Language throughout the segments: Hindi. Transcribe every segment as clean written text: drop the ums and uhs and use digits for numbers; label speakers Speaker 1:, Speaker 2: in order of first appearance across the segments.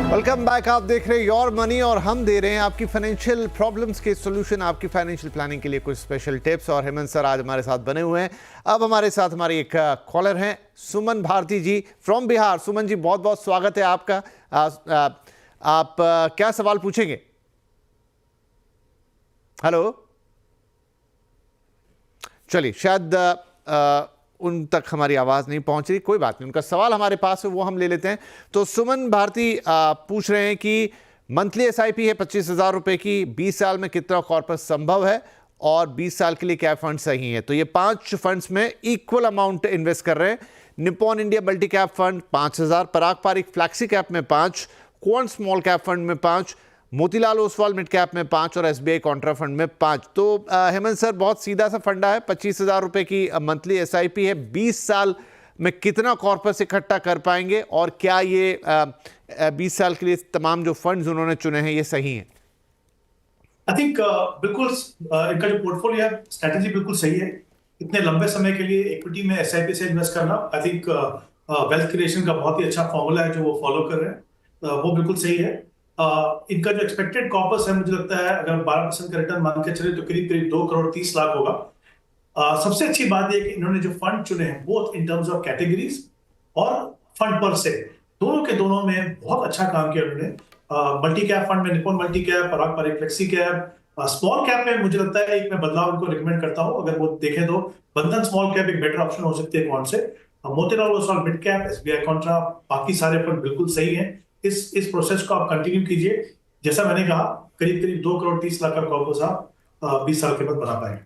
Speaker 1: Welcome back. आप देख रहे हैं योर मनी और हम दे रहे हैं आपकी फाइनेंशियल प्रॉब्लम्स के सॉल्यूशन, आपकी फाइनेंशियल प्लानिंग के लिए कुछ स्पेशल टिप्स। और हेमंत सर आज हमारे साथ बने हुए हैं। अब हमारे साथ हमारी एक कॉलर हैं सुमन भारती जी फ्रॉम बिहार। सुमन जी बहुत बहुत स्वागत है आपका। आप क्या सवाल पूछेंगे? हेलो, चलिए शायद उन तक हमारी आवाज़ नहीं पहुंच रही, कोई बात नहीं, उनका सवाल हमारे पास है वो हम ले लेते हैं। तो सुमन भारती पूछ रहे हैं कि मंथली एसआईपी है 25,000 रुपए की, 20 साल में कितना कॉर्पस संभव है और 20 साल के लिए क्या फंड सही है? तो ये 5 फंड्स में इक्वल अमाउंट इन्वेस्ट कर रहे हैं। Nippon India multi cap fund 5,000, पराग पारिक फ्लैक्सी कैप में 5, क्वांट स्मॉल कैप फंड में 5, मोतीलाल ओसवाल मिड कैप में 5 और एसबीआई कॉन्ट्रा फंड में 5। तो हेमंत सर बहुत सीधा सा फंडा है, 25,000 रुपए की मंथली एसआईपी है, 20 साल में कितना कॉर्पस इकट्ठा कर पाएंगे और क्या ये 20 साल के लिए तमाम जो फंड्स उन्होंने चुने हैं ये सही हैं?
Speaker 2: आई थिंक बिल्कुल इनका जो पोर्टफोलियो है स्ट्रेटेजी बिल्कुल सही है। इतने लंबे समय के लिए इक्विटी में एसआईपी से इन्वेस्ट करना आई थिंक वेल्थ क्रिएशन का बहुत ही अच्छा फॉर्मूला है जो वो फॉलो कर रहे हैं, वो बिल्कुल सही है। इनका जो एक्सपेक्टेड कॉर्पस है मुझे लगता है अगर 12% का रिटर्न मान के चले तो करीब करीब 2 करोड़ 30 लाख होगा। सबसे अच्छी बात यह कि इन्होंने जो फंड चुने हैं both in terms of categories और फंड पर से दोनों के दोनों में बहुत अच्छा काम किया उन्होंने। मल्टी कैप फंड में Nippon multi cap, Parag Parikh flexi cap, small cap में मुझे लगता है एक मैं बदलाव उनको रिकमेंड करता हूं, अगर वो देखें तो बंधन स्मॉल कैप एक बेटर ऑप्शन हो सकती है कौन से। Motilal Oswal mid cap, SBI Contra, बाकी सारे फंड बिल्कुल सही हैं। इस प्रोसेस को आप कंटिन्यू कीजिए। जैसा मैंने कहा करीब करीब 2 करोड़ 30 लाख का कॉर्पस आप 20 साल के बाद बना पाएंगे।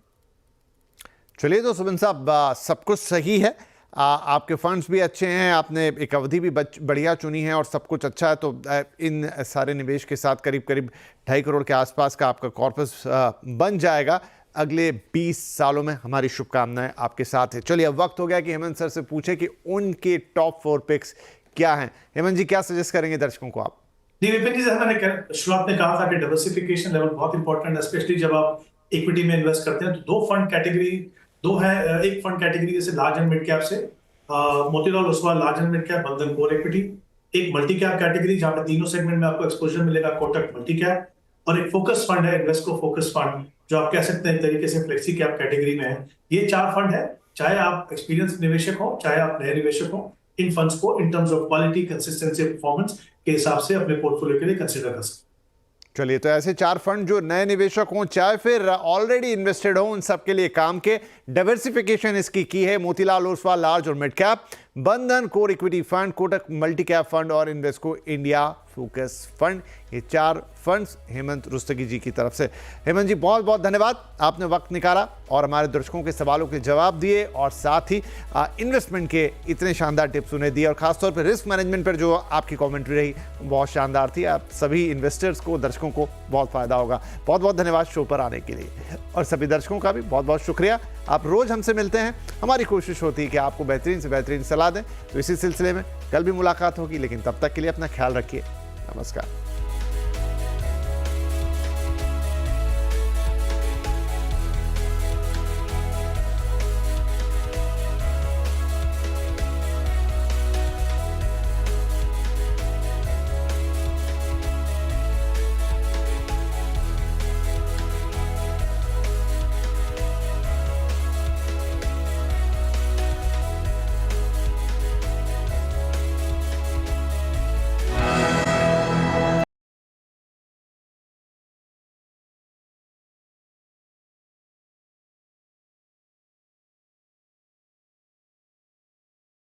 Speaker 1: चलिए तो सुमन साहब सब कुछ सही है, आपके फंड्स भी अच्छे हैं, आपने एक अवधि भी बढ़िया चुनी है और सब कुछ अच्छा है। तो इन सारे निवेश के साथ करीब करीब 2.5 करोड़ के आसपास का आपका कॉर्पस बन जाएगा अगले 20 सालों में। हमारी शुभकामनाएं आपके साथ है। चलिए अब वक्त हो गया कि हेमंत सर से पूछे कि उनके टॉप 4 पिक्स क्या हैं। हेमंत जी क्या सजेस्ट करेंगे दर्शकों को आप?
Speaker 2: जी विपिन जी, जैसा मैंने शुरुआत में कहा था कि डाइवर्सिफिकेशन लेवल बहुत इंपॉर्टेंट है, स्पेशली जब आप इक्विटी में इन्वेस्ट करते हैं। तो दो फंड है, एक फंड कैटेगरी जैसे लार्ज एंड मिड कैप से Motilal Oswal large and mid cap, बंधन कोर इक्विटी। एक मल्टी कैप कैटेगरी जहां पे तीनों सेगमेंट में आपको एक्सपोजर मिलेगा, कोटक मल्टी कैप। और एक फोकस फंड है, इन्वेस्को फोकस फंड, जो आप कह सकते हैं एक तरीके से फ्लेक्सी कैप कैटेगरी में है। ये 4 फंड है। चाहे आप एक्सपीरियंस निवेशक हो, चाहे आप नए निवेशक हो, इन फंड्स को in terms of quality, consistency, performance के हिसाब से अपने पोर्टफोलियो के लिए कंसीडर कर सकते हैं।
Speaker 1: चलिए तो ऐसे 4 फंड जो नए निवेशक हों चाहे फिर ऑलरेडी इन्वेस्टेड हों, उन सबके लिए काम के। डाइवर्सिफिकेशन इसकी की है मोतीलाल ओसवाल लार्ज और मिड कैप, बंधन core equity fund, Kotak multi cap fund और इन्वेस्को इंडिया फोकस फंड। ये 4 फंड्स हेमंत रुस्तगी जी की तरफ से। हेमंत जी बहुत बहुत धन्यवाद, आपने वक्त निकाला और हमारे दर्शकों के सवालों के जवाब दिए और साथ ही इन्वेस्टमेंट के इतने शानदार टिप्स उन्हें दिए और खासतौर पर रिस्क मैनेजमेंट पर जो आपकी कमेंट्री रही बहुत शानदार थी। आप सभी इन्वेस्टर्स को, दर्शकों को बहुत फायदा होगा। बहुत बहुत धन्यवाद शो पर आने के लिए और सभी दर्शकों का भी बहुत बहुत शुक्रिया। आप रोज हमसे मिलते हैं, हमारी कोशिश होती है कि आपको बेहतरीन से बेहतरीन सलाह दें। तो इसी सिलसिले में कल भी मुलाकात होगी, लेकिन तब तक के लिए अपना ख्याल रखिए। नमस्कार।